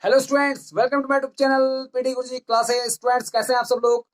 Hello students, welcome to my YouTube channel PD Guruji classes. Students कैसे हैं आप सब लोग।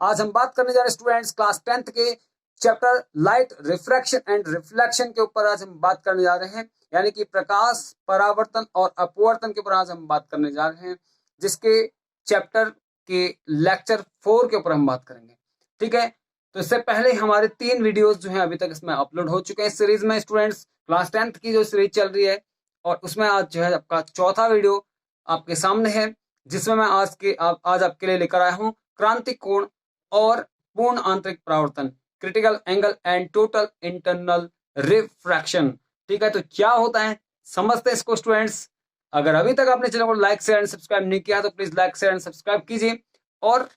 आज हम बात करने जा रहे हैं स्टूडेंट्स क्लास 10th के chapter light refraction and reflection के ऊपर आज हम बात करने जा रहे हैं, यानी कि प्रकाश परावर्तन और अपवर्तन के ऊपर आज हम बात करने जा रहे हैं, जिसके चैप्टर के लेक्चर 4 के ऊपर हम बात करेंगे। ठीक है, तो इससे पहले हमारे 3 वीडियोस जो हैं अभी तक इसमें अपलोड हो चुके हैं इस सीरीज में। स्टूडेंट्स क्लास 10th की जो सीरीज चल रही है और उसमें आज जो है आपका चौथा वीडियो आपके सामने है, जिसमें मैं आज आपके लिए लेकर आया हूं क्रांतिक कोण और पूर्ण आंतरिक परावर्तन, critical angle and total internal refraction. ठीक है, तो क्या होता है समझते हैं इसको स्टूडेंट्स। अगर अभी तक आपने चैनल को लाइक शेयर एंड सब्सक्राइब नहीं किया तो please like share and subscribe कीजिए और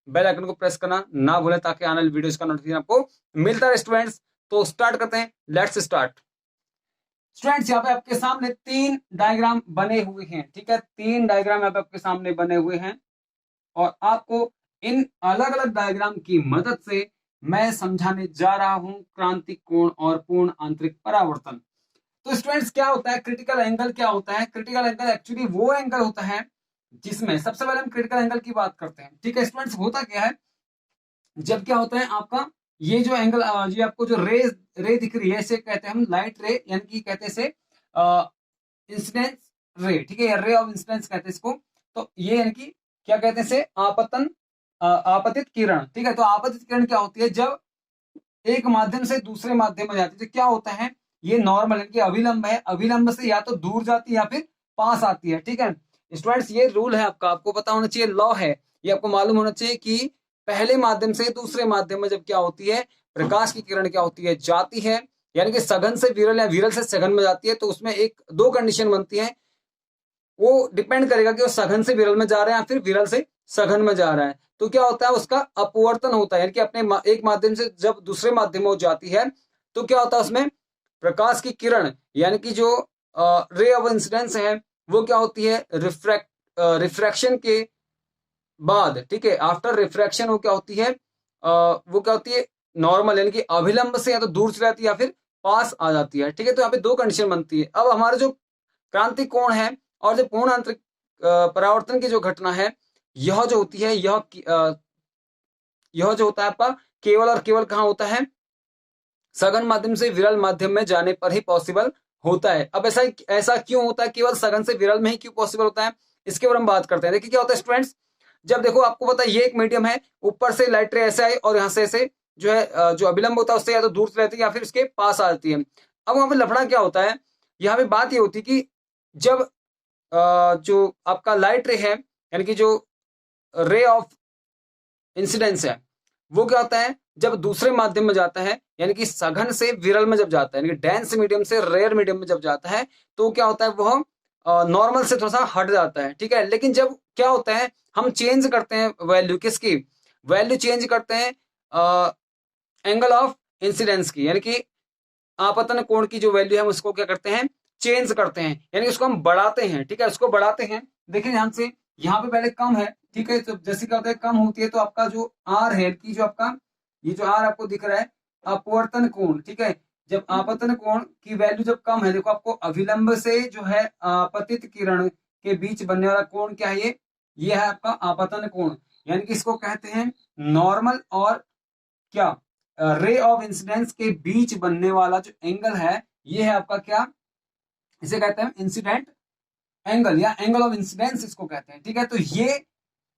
बेल आइकन को प्रेस करना ना भूलें ताकि आने वाली वीडियोस का नोटिफिकेशन आपको मिलता रहे। स्टूडेंट्स तो स्टार्ट करते हैं, लेट्स स्टार्ट। स्टूडेंट्स यहाँ पे आपके सामने 3 डायग्राम बने हुए हैं। ठीक है, 3 डायग्राम यहाँ पे आपके सामने बने हुए हैं और आपको इन अलग अलग डायग्राम की मदद से मैं समझाने जा रहा हूं क्रांतिक कोण और पूर्ण आंतरिक परावर्तन। तो स्टूडेंट्स क्या होता है क्रिटिकल एंगल, क्या होता है क्रिटिकल एंगल? एक्चुअली वो एंगल होता है जिसमें सबसे पहले हम क्रिटिकल एंगल की बात करते हैं। ठीक है स्टूडेंट्स, होता क्या है जब क्या होता है आपका ये जो एंगल, ये आपको जो रे दिख रही है इसे कहते हैं हम लाइट रे, यानी कि कहते हैं इसे इंसिडेंस रे। ठीक है, रे ऑफ इंसिडेंस कहते हैं इसको। तो ये यानी कि क्या कहते हैं इसे आपतित किरण। ठीक है, तो आपतित किरण क्या होती है जब एक माध्यम से दूसरे माध्यम में जाती है तो क्या होता है, ये नॉर्मल यानी कि अभिलंब है, अभिलंब से या तो दूर जाती है या फिर पास आती है। ठीक है स्टूडेंट्स, ये रूल है आपका, आपको पता होना चाहिए, लॉ है, ये आपको मालूम होना चाहिए कि पहले माध्यम से दूसरे माध्यम में जब क्या होती है प्रकाश की किरण क्या होती है जाती है, यानी कि सघन से विरल या विरल से सघन में जाती है, तो उसमें एक दो कंडीशन बनती है। वो डिपेंड करेगा कि वो सघन से विरल में जा रहा है या फिर विरल से सघन में जा रहा है। तो क्या होता है उसका अपवर्तन होता है, यानी कि अपने एक माध्यम से जब दूसरे माध्यम में जाती है तो क्या होता है उसमें प्रकाश की किरण यानी कि जो रे ऑफ इंसिडेंस है वो क्या होती है रिफ्रैक्शन के बाद। ठीक है, आफ्टर रिफ्रैक्शन वो क्या होती है वो क्या होती है नॉर्मल, यानी कि अभिलंब से या तो दूर चली जाती है या फिर पास आ जाती है। ठीक है, तो यहाँ पे दो कंडीशन बनती है। अब हमारे जो क्रांतिक कोण है और जो पूर्ण आंतरिक परावर्तन की जो घटना है, यह जो होती है यह जो होता है आपका केवल और केवल कहाँ होता है, सघन माध्यम से विरल माध्यम में जाने पर ही पॉसिबल होता है। अब ऐसा क्यों होता है, केवल सघन से विरल में ही क्यों पॉसिबल होता है, इसके ऊपर हम बात करते हैं। देखिए क्या होता है स्टूडेंट्स, जब देखो आपको पता है ये एक मीडियम है, ऊपर से लाइट रे ऐसे आई और यहाँ से ऐसे जो है जो अभिलंब होता है उससे या तो दूर से रहती है या फिर उसके पास आ जाती है। अब वहां पे लफड़ा क्या होता है, यहाँ पे बात ये होती है कि जब जो आपका लाइट रे है यानी कि जो रे ऑफ इंसिडेंस है वो क्या होता है जब दूसरे माध्यम में जाता है, यानी कि सघन से विरल में जब जाता है, यानी कि डेंस मीडियम से रेयर मीडियम में जब जाता है तो क्या होता है वह नॉर्मल से थोड़ा सा हट जाता है। ठीक है, लेकिन जब क्या होता है हम चेंज करते हैं वैल्यू, किसकी वैल्यू चेंज करते हैं एंगल ऑफ इंसिडेंस की, यानी कि आपतन कोण की जो वैल्यू है उसको क्या करते हैं चेंज करते हैं, यानी उसको हम बढ़ाते हैं। ठीक है, उसको बढ़ाते हैं। देखिए ध्यान से, यहाँ पे पहले कम है, ठीक है, तो जैसे क्या होता है कम होती है तो आपका जो आर है कि जो आपका ये जो आर आपको दिख रहा है अपवर्तन कोण। ठीक है, जब आपतन कोण की वैल्यू जब कम है, देखो आपको अभिलंब से जो है आपतित किरण के बीच बनने वाला कोण क्या है, ये है आपका आपतन कोण, यानी कि इसको कहते हैं नॉर्मल और क्या रे ऑफ इंसिडेंस के बीच बनने वाला जो एंगल है ये है आपका क्या, इसे कहते हैं इंसिडेंट एंगल या एंगल ऑफ इंसिडेंस इसको कहते हैं। ठीक है, तो ये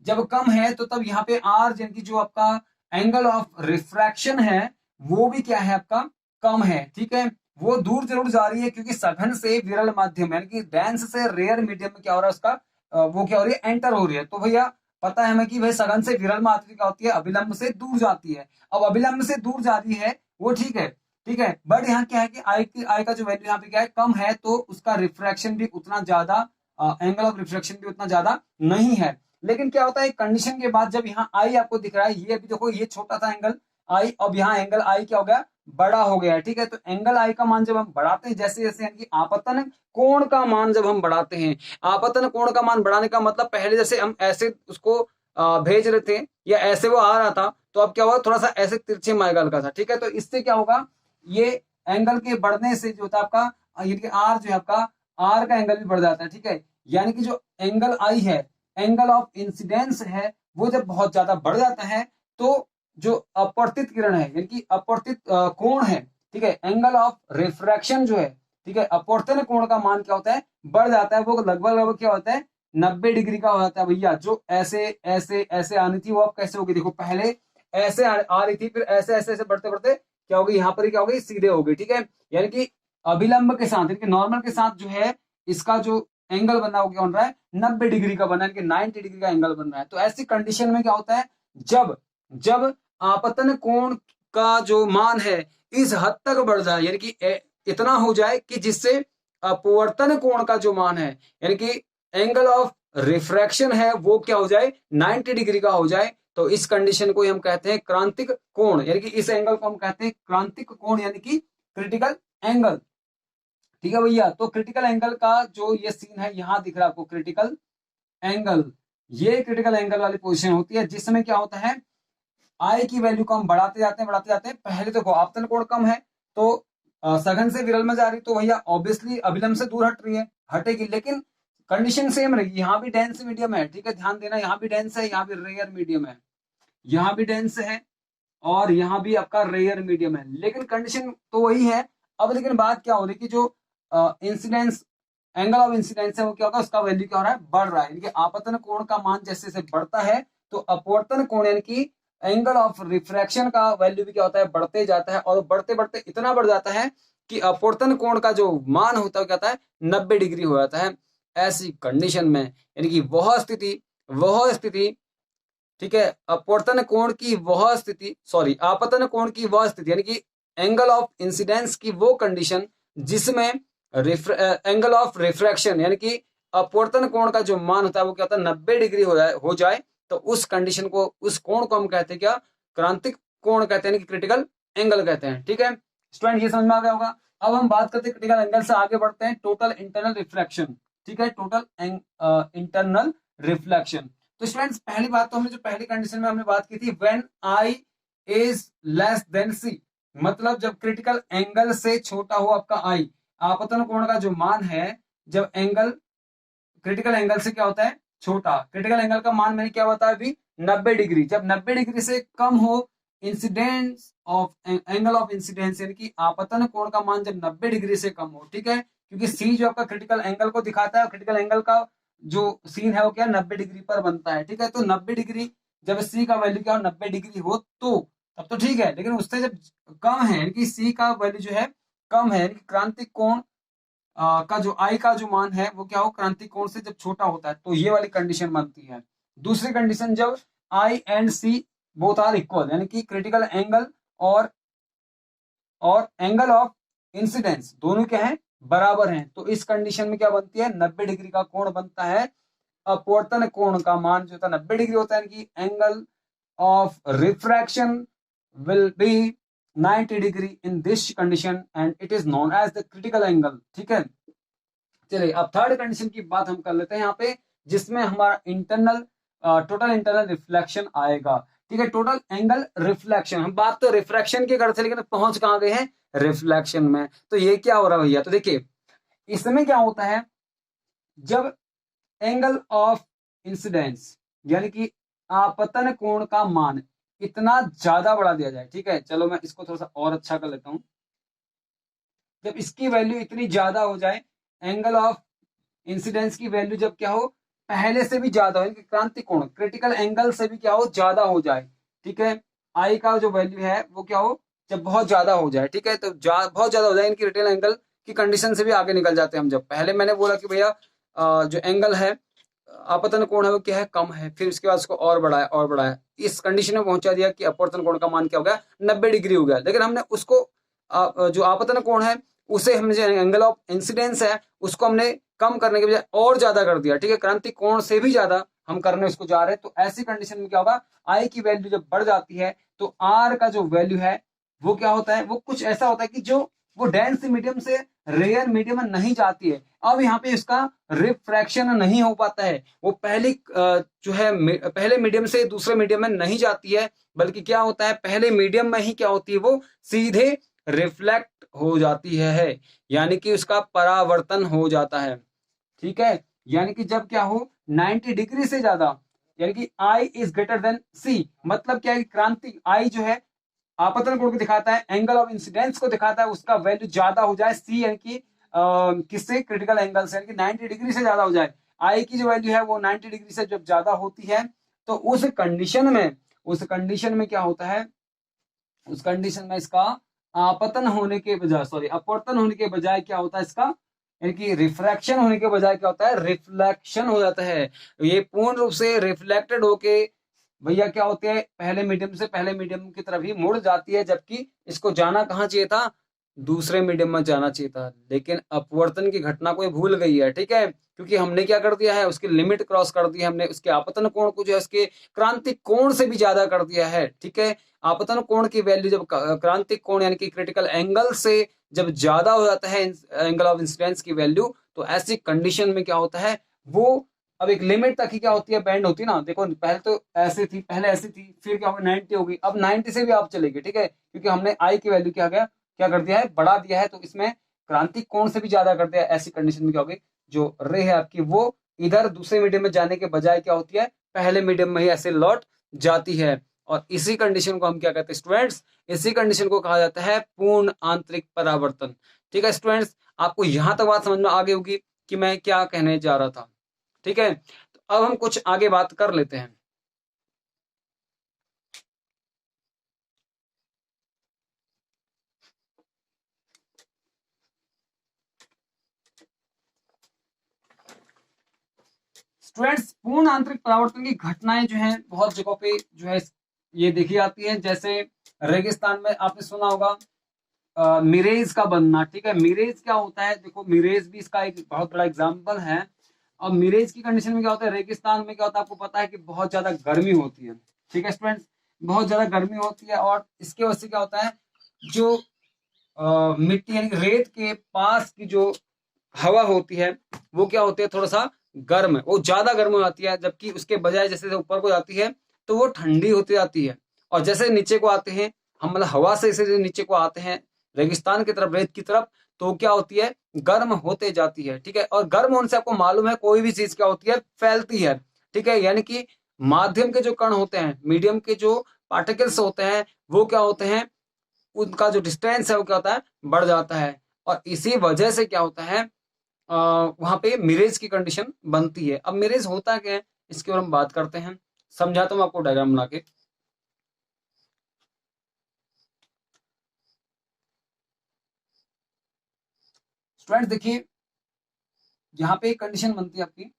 जब कम है तो तब यहाँ पे आर यानी कि जो आपका एंगल ऑफ रिफ्रैक्शन है वो भी क्या है आपका कम है। ठीक है, वो दूर जरूर जा रही है क्योंकि सघन से विरल माध्यम यानी कि डेंस से रेयर मीडियम में क्या हो रहा है उसका वो क्या हो रही है एंटर हो रही है। तो भैया पता है हमें कि भाई सघन से विरल माध्यम क्या होती है अभिलंब से दूर जाती है। अब अभिलंब से दूर जा रही है वो ठीक है, ठीक है, बट यहाँ क्या है कि आई का जो वैल्यू यहाँ पे क्या है कम है तो उसका रिफ्रैक्शन भी उतना ज्यादा, एंगल ऑफ रिफ्रैक्शन भी उतना ज्यादा नहीं है। लेकिन क्या होता है कंडीशन के बाद जब यहाँ आई आपको दिख रहा है, ये अभी देखो ये छोटा था एंगल आई, अब यहाँ एंगल आई क्या हो गया बड़ा हो गया है। ठीक है, तो एंगल आई का मान जब हम बढ़ाते हैं जैसे जैसे यानी कि आपतन कोण का मान जब हम बढ़ाते हैं, आपतन कोण का मान बढ़ाने का मतलब पहले जैसे हम ऐसे उसको भेज रहे थे या ऐसे वो आ रहा था तो अब क्या होगा थोड़ा सा ऐसे तिरछे में आएगा हल्का सा। ठीक है, तो इससे क्या होगा ये एंगल के बढ़ने से जो होता है आपका यानी कि आर जो है आपका आर का एंगल भी बढ़ जाता है। ठीक है, यानी कि जो एंगल आई है, एंगल ऑफ इंसिडेंस है, वो जब बहुत ज्यादा बढ़ जाता है तो जो अपवर्तित किरण है यानी कि अपवर्तित कोण है, ठीक है, एंगल ऑफ रिफ्रैक्शन जो है, ठीक है, अपवर्तन कोण का मान क्या होता है, बढ़ जाता है। वो लगभग लगभग क्या होता है, 90 डिग्री का हो जाता है भैया। जो ऐसे ऐसे ऐसे आनी थी वो अब कैसे होगी, देखो पहले ऐसे आ रही थी, फिर ऐसे ऐसे ऐसे बढ़ते बढ़ते क्या होगी, यहाँ पर ही क्या होगी, सीधे होगी, ठीक है। यानी कि अभिलंब के साथ यानी कि नॉर्मल के साथ जो है इसका जो एंगल बना वो क्या बन रहा है, 90 डिग्री का बना है, 90 डिग्री का एंगल बन रहा है। तो ऐसी कंडीशन में क्या होता है, जब जब आपतन कोण का जो मान है इस हद तक बढ़ जाए, यानी कि इतना हो जाए कि जिससे अपवर्तन कोण का जो मान है यानी कि एंगल ऑफ रिफ्रैक्शन है वो क्या हो जाए, 90 डिग्री का हो जाए, तो इस कंडीशन को हम कहते हैं क्रांतिक कोण, यानी कि इस एंगल को हम कहते हैं क्रांतिक कोण यानी कि क्रिटिकल एंगल। ठीक है भैया, तो क्रिटिकल एंगल का जो ये सीन है यहां दिख रहा है आपको, क्रिटिकल एंगल, ये क्रिटिकल एंगल वाली पोजीशन होती है जिसमें क्या होता है, आई की वैल्यू को हम बढ़ाते जाते हैं। पहले देखो आपतन कोण कम है तो सघन से विरल में जा रही, तो भैया ऑब्वियसली अभिलंब से दूर हट रही है, हटेगी, लेकिन कंडीशन सेम रहेगी। यहाँ भी डेंस मीडियम है, ठीक है, ध्यान देना, यहाँ भी डेंस है, यहाँ भी रेयर मीडियम है, यहाँ भी डेंस है और यहाँ भी आपका रेयर मीडियम है, लेकिन कंडीशन तो वही है। अब लेकिन बात क्या हो रही है कि जो इंसिडेंस एंगल ऑफ इंसिडेंस है वो क्या होगा, उसका वैल्यू क्या हो रहा है, बढ़ रहा है, यानी कि आपतन कोण का मान जैसे जैसे बढ़ता है तो अपवर्तन कोण यानी कि एंगल ऑफ रिफ्रैक्शन का वैल्यू भी क्या होता है, बढ़ते जाता है, और बढ़ते बढ़ते इतना बढ़ जाता है कि अपवर्तन कोण का जो मान होता है क्या होता है, 90 डिग्री हो जाता है। ऐसी कंडीशन में यानी कि वह स्थिति, ठीक है, अपवर्तन कोण की वह स्थिति, सॉरी आपतन कोण की वह स्थिति यानी कि एंगल ऑफ इंसिडेंस की वो कंडीशन जिसमें एंगल ऑफ रिफ्रैक्शन यानी कि अपवर्तन कोण का जो मान होता है वो क्या होता है, 90 डिग्री हो जाए, तो उस कंडीशन को, उस कोण को हम कहते हैं क्या, क्रांतिक कोण कहते हैं, यानी कि क्रिटिकल एंगल कहते हैं। ठीक है स्टूडेंट, ये समझ में आ गया होगा। अब हम बात करते हैं क्रिटिकल एंगल से आगे बढ़ते हैं, टोटल इंटरनल रिफ्लेक्शन। ठीक है, टोटल इंटरनल रिफ्लेक्शन। तो स्टूडेंट्स पहली बात तो हमने जो पहली कंडीशन में हमने बात की थी, when I is less than C, मतलब जब क्रिटिकल एंगल से छोटा हो आपका आई, आपतन कोण का जो मान है, जब एंगल क्रिटिकल एंगल से क्या होता है, छोटा, क्रिटिकल एंगल का मान मैंने क्या बताया अभी, 90 डिग्री, जब 90 डिग्री से कम हो incidence of angle of incidence यानी कि आपतन कोण का मान जब 90 डिग्री से कम हो, ठीक है, क्योंकि सी जो आपका क्रिटिकल एंगल को दिखाता है, क्रिटिकल एंगल का जो सीन है वो क्या 90 डिग्री पर बनता है। ठीक है, तो 90 डिग्री जब सी का वैल्यू क्या हो, 90 डिग्री हो तो तब तो ठीक है, लेकिन उससे जब कम है यानी कि सी का वैल्यू जो है कम है, यानी कि क्रांतिक कोण का जो आई का जो मान है वो क्या हो, क्रांतिक कोण से जब छोटा होता है, तो ये वाली कंडीशन बनती है। दूसरी कंडीशन, जब I and C both are equal, यानी कि क्रिटिकल एंगल और एंगल ऑफ इंसिडेंस दोनों क्या है, बराबर हैं, तो इस कंडीशन में क्या बनती है, 90 डिग्री का कोण बनता है। अपवर्तन कोण का मान जो था 90 डिग्री होता है, यानी कि angle of refraction will be 90 degree in this condition and it is known as the critical angle। ठीक है, चलिए अब थर्ड कंडीशन की बात हम कर लेते हैं यहाँ पे, जिसमें हमारा इंटरनल टोटल इंटरनल रिफ्लेक्शन आएगा। ठीक है, टोटल एंगल रिफ्लेक्शन, हम बात तो रिफ्रैक्शन की करते लेकिन पहुंच कहाँ गए हैं, रिफ्लेक्शन में। तो ये क्या हो रहा है भैया, तो देखिए इसमें क्या होता है, जब एंगल ऑफ इंसिडेंस यानी कि आपतन कोण का मान इतना ज्यादा बढ़ा दिया जाए, ठीक है, चलो मैं इसको थोड़ा सा और अच्छा कर लेता हूं, जब इसकी वैल्यू इतनी ज्यादा हो जाए, एंगल ऑफ इंसिडेंस की वैल्यू जब क्या हो, पहले से भी ज्यादा हो, क्रांतिक कोण क्रिटिकल एंगल से भी क्या हो, ज्यादा हो जाए, ठीक है, आई का जो वैल्यू है वो क्या हो, जब बहुत ज्यादा हो जाए, ठीक है, तो बहुत ज्यादा हो जाए, इनकी क्रिटिकल एंगल की कंडीशन से भी आगे निकल जाते हैं हम। जब पहले मैंने बोला कि भैया जो एंगल है आपतन कोण है वो क्या है, कम है, फिर उसके बाद उसको और बढ़ाया, इस कंडीशन में पहुंचा दिया कि अपवर्तन कोण का मान क्या हो गया, 90 डिग्री हो गया, लेकिन हमने उसको जो आपतन कोण है उसे हमने जो एंगल ऑफ इंसिडेंस है उसको हमने कम करने के बजाय और ज्यादा कर दिया, ठीक है, क्रांतिक कोण से भी ज्यादा हम करने उसको जा रहे हैं। तो ऐसी कंडीशन में क्या होगा, आई की वैल्यू जब बढ़ जाती है तो आर का जो वैल्यू है वो क्या होता है, वो कुछ ऐसा होता है कि जो वो डेंस मीडियम से रेयर मीडियम में नहीं जाती है। अब यहाँ पे इसका रिफ्रैक्शन नहीं हो पाता है, वो पहली जो है पहले मीडियम से दूसरे मीडियम में नहीं जाती है, बल्कि क्या होता है, पहले मीडियम में ही क्या होती है, वो सीधे रिफ्लेक्ट हो जाती है, यानी कि उसका परावर्तन हो जाता है। ठीक है, यानी कि जब क्या हो 90 डिग्री से ज्यादा, यानी कि I is greater than C, मतलब क्या है कि क्रांति आई जो है आपतन कोण को दिखाता है, एंगल ऑफ इंसिडेंस को दिखाता है, उसका वैल्यू ज्यादा हो जाए, सी यानी कि किससे, क्रिटिकल एंगल से, यानी कि 90 डिग्री से ज्यादा हो जाए, आई की जो वैल्यू है वो 90 डिग्री से जब ज्यादा होती है, तो उस कंडीशन में क्या होता है, उस कंडीशन में इसका आपतन होने के बजाय, सॉरी अपवर्तन होने के बजाय क्या होता है इसका, यानी कि रिफ्रैक्शन होने के बजाय क्या होता है, रिफ्लेक्शन हो जाता है। ये पूर्ण रूप से रिफ्लेक्टेड होके भैया क्या होते हैं, पहले मीडियम की तरफ ही मुड़ जाती है, जबकि इसको जाना कहाँ चाहिए था, दूसरे मीडियम में जाना चाहिए था, लेकिन अपवर्तन की घटना को ये भूल गई है, ठीक है, क्योंकि हमने क्या कर दिया है, उसकी लिमिट क्रॉस कर दी है हमने, उसके आपतन कोण को जो है उसके क्रांतिक कोण से भी ज्यादा कर दिया है, ठीक है। आपतन कोण की वैल्यू जब क्रांतिक कोण यानी कि क्रिटिकल एंगल से जब ज्यादा हो जाता है एंगल ऑफ इंसिडेंस की वैल्यू, तो ऐसी कंडीशन में क्या होता है, वो अब एक लिमिट तक ही क्या होती है, बैंड होती है ना, देखो पहले तो पहले ऐसी थी, फिर क्या होगी 90 होगी, अब 90 से भी आप चलेगी, ठीक है, क्योंकि हमने आई की वैल्यू क्या कर दिया है, बढ़ा दिया है, तो इसमें क्रांतिक कोण से भी ज्यादा कर दिया है। ऐसी कंडीशन में क्या होगी, जो रे है आपकी वो इधर दूसरे मीडियम में जाने के बजाय क्या होती है, पहले मीडियम में ही ऐसे लौट जाती है। और इसी कंडीशन को हम क्या कहते हैं स्टूडेंट्स, इसी कंडीशन को कहा जाता है पूर्ण आंतरिक परावर्तन। ठीक है स्टूडेंट्स, आपको यहां तक बात समझ में आ गई होगी कि मैं क्या कहने जा रहा था, ठीक है। तो अब हम कुछ आगे बात कर लेते हैं। स्टूडेंट्स, पूर्ण आंतरिक परावर्तन की घटनाएं जो हैं बहुत जगहों पे जो है ये देखी जाती है, जैसे रेगिस्तान में आपने सुना होगा मिरेज का बनना, ठीक है। मिरेज क्या होता है, देखो मिरेज भी इसका एक बहुत बड़ा एग्जाम्पल है। और मिरेज की कंडीशन में क्या होता है, रेगिस्तान में क्या होता है, आपको पता है कि बहुत ज्यादा गर्मी होती है, ठीक है स्टूडेंट्स, बहुत ज्यादा गर्मी होती है, और इसके वजह से क्या होता है, जो मिट्टी यानी कि रेत के पास की जो हवा होती है वो क्या होती है, थोड़ा सा गर्म है, वो ज्यादा गर्म हो जाती है, जबकि उसके बजाय जैसे ऊपर को जाती है तो वो ठंडी होती जाती है। और जैसे नीचे को आते हैं हम, मतलब हवा से जैसे नीचे को आते हैं रेगिस्तान की तरफ, रेत की तरफ, तो क्या होती है, गर्म होते जाती है, ठीक है। और गर्म होने से आपको मालूम है कोई भी चीज क्या होती है, फैलती है, ठीक है। यानी कि माध्यम के जो कण होते हैं, मीडियम के जो पार्टिकल्स होते हैं, वो क्या होते हैं, उनका जो डिस्टेंस है वो क्या होता है, बढ़ जाता है। और इसी वजह से क्या होता है, वहां पे मिरेज की कंडीशन बनती है। अब मिरेज होता क्या है, इसके ऊपर हम बात करते हैं, समझाता हूँ आपको डायग्राम बना के। स्टूडेंट देखिए, यहाँ पे एक कंडीशन बनती है आपकी,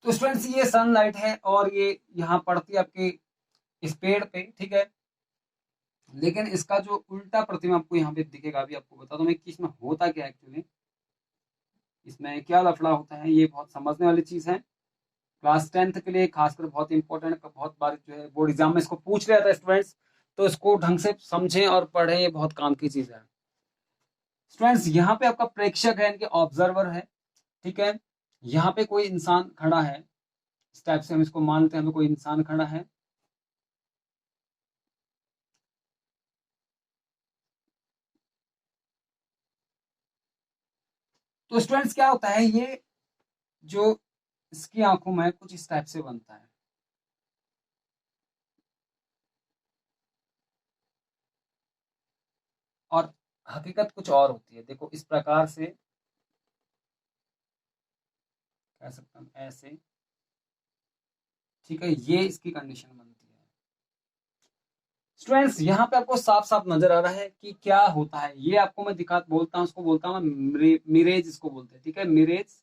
तो स्टूडेंट्स ये सनलाइट है और ये यहाँ पड़ती है आपके इस पेड़ पे, ठीक है। लेकिन इसका जो उल्टा प्रतिमा आपको यहाँ पे दिखेगा, अभी आपको बता दूं मैं कि इसमें होता क्या है एक्चुअली, इसमें क्या लफड़ा होता है, ये बहुत समझने वाली चीज है, क्लास 10th के लिए खासकर बहुत इंपॉर्टेंट, बहुत बार जो है बोर्ड एग्जाम में इसको पूछ लिया था स्टूडेंट्स, तो इसको ढंग से समझें और पढ़ें, ये बहुत काम की चीज है। स्टूडेंट्स, यहाँ पे आपका प्रेक्षक है, इनके ऑब्जर्वर है, ठीक है। यहाँ पे कोई इंसान खड़ा है, इस टाइप से हम इसको मानते हैं, हमें कोई इंसान खड़ा है, तो स्टूडेंट्स क्या होता है, ये जो इसकी आंखों में कुछ इस टाइप से बनता है, और हकीकत कुछ और होती है, देखो इस प्रकार से कह सकता हूँ, ऐसे, ठीक है, ये इसकी कंडीशन बनती है। स्टूडेंट्स, यहाँ पे आपको साफ साफ नजर आ रहा है कि क्या होता है, ये आपको मैं दिखा बोलता हूँ, उसको बोलता हूँ मिरेज, इसको बोलते हैं, ठीक है, मिरेज,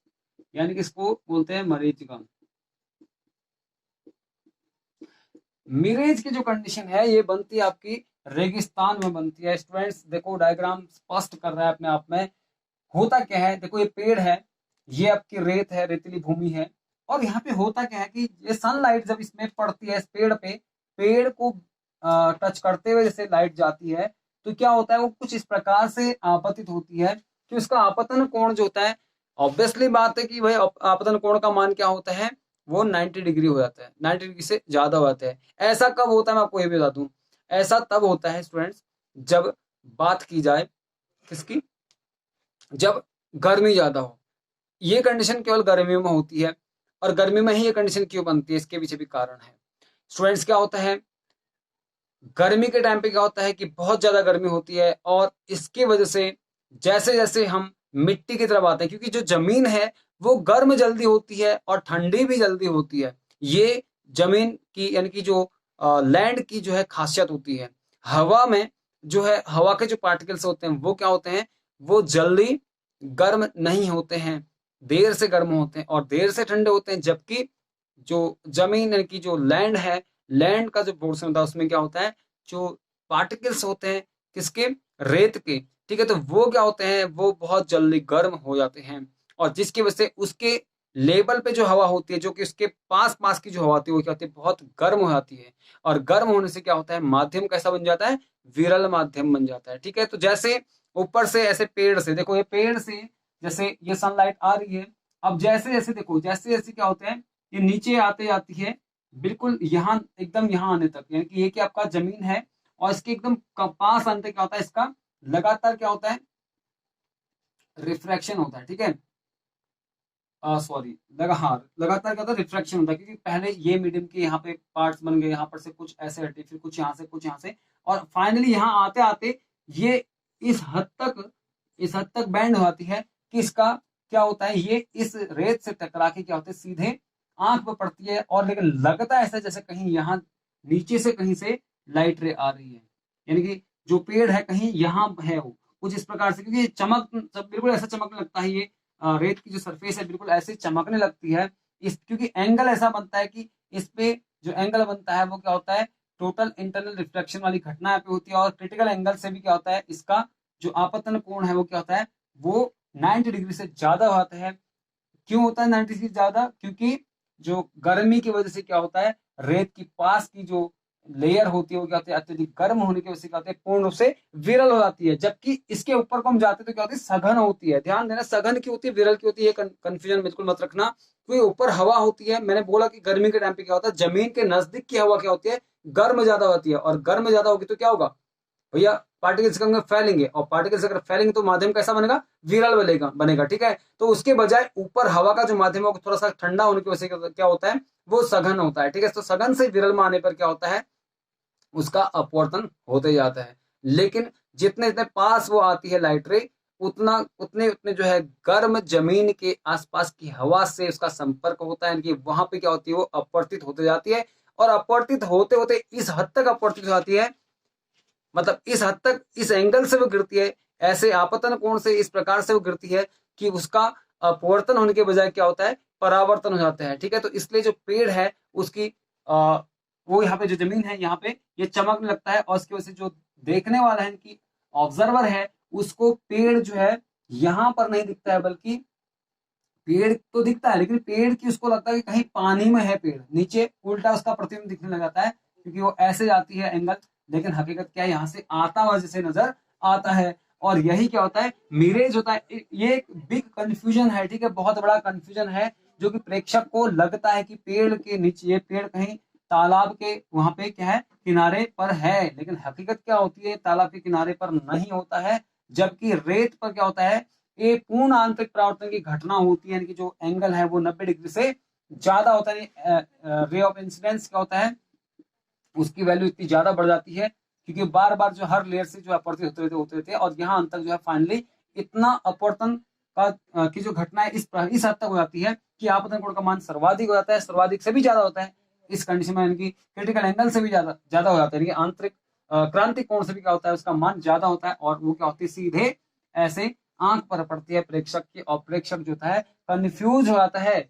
यानी कि इसको बोलते हैं मरीचिका। मिरेज की जो कंडीशन है ये बनती है आपकी रेगिस्तान में बनती है। स्टूडेंट्स देखो, डायग्राम स्पष्ट कर रहा है अपने आप में, होता क्या है, देखो ये पेड़ है, ये आपकी रेत है, रेतीली भूमि है, और यहाँ पे होता क्या है कि ये सनलाइट जब इसमें पड़ती है इस पेड़ पे, पेड़ को टच करते हुए जैसे लाइट जाती है तो क्या होता है, वो कुछ इस प्रकार से आपतित होती है कि उसका आपतन कोण जो होता है, ऑब्वियसली बात है कि भाई आपतन कोण का मान क्या होता है, वो 90 डिग्री हो जाता है, 90 डिग्री से ज्यादा हो जाता है। ऐसा कब होता है मैं आपको ये भी बता दूं, ऐसा तब होता है स्टूडेंट्स जब बात की जाए किसकी, जब गर्मी ज्यादा हो। ये कंडीशन केवल गर्मियों में होती है, और गर्मी में ही ये कंडीशन क्यों बनती है, इसके पीछे भी कारण है। स्टूडेंट्स क्या होता है, गर्मी के टाइम पे क्या होता है कि बहुत ज्यादा गर्मी होती है, और इसकी वजह से जैसे जैसे हम मिट्टी की तरफ आते हैं, क्योंकि जो जमीन है वो गर्म जल्दी होती है और ठंडी भी जल्दी होती है। ये जमीन की यानी कि जो लैंड की जो है खासियत होती है। हवा में जो है, हवा के जो पार्टिकल्स होते हैं वो क्या होते हैं, वो जल्दी गर्म नहीं होते हैं, देर से गर्म होते हैं और देर से ठंडे होते हैं। जबकि जो जमीन यानी कि जो लैंड है, लैंड का जो पोर्शन होता है उसमें क्या होता है, जो पार्टिकल्स होते हैं किसके, रेत के, ठीक है, तो वो क्या होते हैं, वो बहुत जल्दी गर्म हो जाते हैं। और जिसकी वजह से उसके लेवल पे जो हवा होती है, जो कि उसके पास पास की जो हवा होती है वो क्या होती है, बहुत गर्म हो जाती है। और गर्म होने से क्या होता है, माध्यम कैसा बन जाता है, विरल माध्यम बन जाता है। ठीक है, तो जैसे ऊपर से ऐसे पेड़ से देखो, ये पेड़ से जैसे ये सनलाइट आ रही है, अब जैसे जैसे देखो, जैसे जैसे क्या होता है, ये नीचे आते जाती है बिल्कुल यहाँ, एकदम यहाँ आने तक, यानी कि ये कि आपका जमीन है और इसके एकदम पास आने तक क्या होता है, इसका लगातार क्या होता है, रिफ्रैक्शन होता है। ठीक है, सॉरी हाँ, लगातार क्या होता है, रिफ्रैक्शन होता है, क्योंकि पहले ये मीडियम के यहाँ पे पार्ट्स बन गए, यहाँ पर से कुछ ऐसे हटे, फिर कुछ यहाँ से, कुछ यहाँ से, और फाइनली यहाँ आते आते ये इस हद तक, इस हद तक बैंड हो जाती है कि इसका क्या होता है, ये इस रेत से टकरा के क्या होता है, सीधे आंख पर पड़ती है। और लेकिन लगता है ऐसा जैसे कहीं यहाँ नीचे से कहीं से लाइट रे आ रही है, यानी कि जो पेड़ है कहीं यहाँ है, वो कुछ इस प्रकार से, क्योंकि चमक बिल्कुल ऐसा चमकने लगता है, ये रेत की जो सरफेस है बिल्कुल ऐसे चमकने लगती है। इस क्योंकि एंगल ऐसा बनता है कि इस पे जो एंगल बनता है वो क्या होता है, टोटल इंटरनल रिफ्लेक्शन वाली घटना यहाँ पे होती है। और क्रिटिकल एंगल से भी क्या होता है, इसका जो आपतन कोण है वो क्या होता है, वो 90 डिग्री से ज्यादा होता है। क्यों होता है 90 डिग्री ज्यादा, क्योंकि जो गर्मी की वजह से क्या होता है, रेत की पास की जो लेयर होती है वो क्या होती है, अत्यधिक गर्म होने की वजह से क्या होती है, पूर्ण रूप से विरल हो जाती है। जबकि इसके ऊपर को हम जाते हैं तो क्या होती है, सघन होती है। ध्यान देना, सघन की होती है, विरल की होती है, कंफ्यूजन बिल्कुल मत रखना। क्योंकि ऊपर हवा होती है, मैंने बोला कि गर्मी के टाइम पे क्या होता है, जमीन के नजदीक की हवा क्या होती है, गर्म ज्यादा होती है, और गर्म ज्यादा होगी तो क्या होगा भैया, पार्टिकल्स कहेंगे फैलेंगे, और पार्टिकल्स अगर फैलेंगे तो माध्यम कैसा बनेगा, विरल बनेगा बनेगा। ठीक है, तो उसके बजाय ऊपर हवा का जो माध्यम है वो थोड़ा सा ठंडा होने की वजह से क्या होता है, वो सघन होता है। ठीक है, तो सघन से विरल में आने पर क्या होता है, उसका अपवर्तन होते जाता है। लेकिन जितने जितने पास वो आती है लाइट रे, उतना उतने उतने जो है गर्म जमीन के आसपास की हवा से उसका संपर्क होता है कि वहां पे क्या होती है, वो अपवर्तित होते जाती है। और अपवर्तित होते होते इस हद तक अपवर्तित हो जाती है, मतलब इस हद तक, इस एंगल से वो गिरती है, ऐसे आपतन कोण से इस प्रकार से वो गिरती है कि उसका अपवर्तन होने के बजाय क्या होता है, परावर्तन हो जाता है। ठीक है, तो इसलिए जो पेड़ है उसकी वो यहाँ पे जो जमीन है यहाँ पे ये चमकने लगता है, और इसकी वजह से जो देखने वाला है कि ऑब्जर्वर है, उसको पेड़ जो है यहाँ पर नहीं दिखता है, बल्कि पेड़ तो दिखता है लेकिन पेड़ की उसको लगता है कि कहीं पानी में है, पेड़ नीचे उल्टा उसका प्रतिबिंब दिखने लग जाता है, क्योंकि वो ऐसे जाती है एंगल। लेकिन हकीकत क्या है, यहाँ से आता हुआ जैसे नजर आता है। और यही क्या होता है, मिरेज होता है। ये एक बिग कंफ्यूजन है, ठीक है, बहुत बड़ा कंफ्यूजन है, जो कि प्रेक्षक को लगता है कि पेड़ के नीचे, ये पेड़ कहीं तालाब के वहां पे क्या है, किनारे पर है। लेकिन हकीकत क्या होती है, तालाब के किनारे पर नहीं होता है, जबकि रेत पर क्या होता है, ये पूर्ण आंतरिक परावर्तन की घटना होती है, यानी कि जो एंगल है वो 90 डिग्री से ज्यादा होता है। रे ऑफ इंसिडेंस क्या होता है, उसकी वैल्यू इतनी ज्यादा बढ़ जाती है, क्योंकि बार बार जो हर लेयर से जो अपवर्तित होते रहते हैं, और यहाँ अंत तक जो है फाइनली इतना अपवर्तन का की जो घटना है इस हद तक हो जाती है कि आपतन कोण का मान सर्वाधिक हो जाता है, सर्वाधिक से भी ज्यादा होता है इस कंडीशन में, यानी कि क्रिटिकल एंगल से भी ज्यादा ज्यादा हो जाता है, यानी कि आंतरिक क्रांतिक कोण से भी क्या होता है, उसका मान ज्यादा होता है। और वो क्या होती है, सीधे ऐसे आंख पर पड़ती है प्रेक्षक की, और प्रेक्षक जो होता है कंफ्यूज हो जाता है,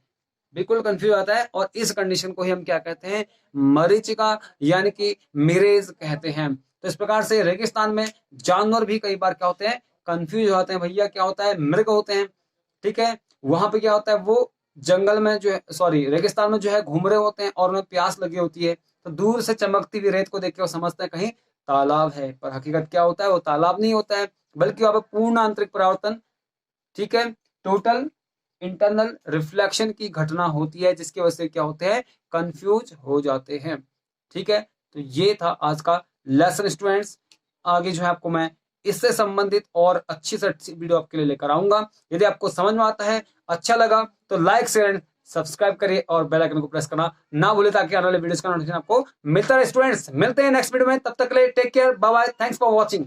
बिल्कुल कंफ्यूज आता है। और इस कंडीशन को ही हम क्या कहते हैं, मरीचिका यानी कि मिरेज कहते हैं। तो इस प्रकार से रेगिस्तान में जानवर भी कई बार क्या होते हैं, कंफ्यूज हो जाते हैं। भैया क्या होता है, मृग होते हैं, ठीक है, वहां पे क्या होता है, वो जंगल में जो है, सॉरी रेगिस्तान में जो है घूम रहे होते हैं और उन्हें प्यास लगी होती है, तो दूर से चमकती हुई रेत को देख के वो समझते हैं कहीं तालाब है, पर हकीकत क्या होता है, वो तालाब नहीं होता है, बल्कि वहां पर पूर्ण आंतरिक परावर्तन, ठीक है, टोटल इंटरनल रिफ्लेक्शन की घटना होती है, जिसकी वजह से क्या होते हैं, कंफ्यूज हो जाते हैं। ठीक है, तो ये था आज का लेसन स्टूडेंट्स। आगे जो है आपको मैं इससे संबंधित और अच्छी से अच्छी वीडियो आपके लिए लेकर आऊंगा। यदि आपको समझ में आता है, अच्छा लगा, तो लाइक शेयर एंड सब्सक्राइब करिए और बेल आइकन को प्रेस करना ना भूले, ताकि आने वाले वीडियोस का नोटिफिकेशन आपको मिलता रहे। स्टूडेंट्स मिलते हैं नेक्स्ट वीडियो में, तब तक के लिए take care, bye bye, thanks for watching.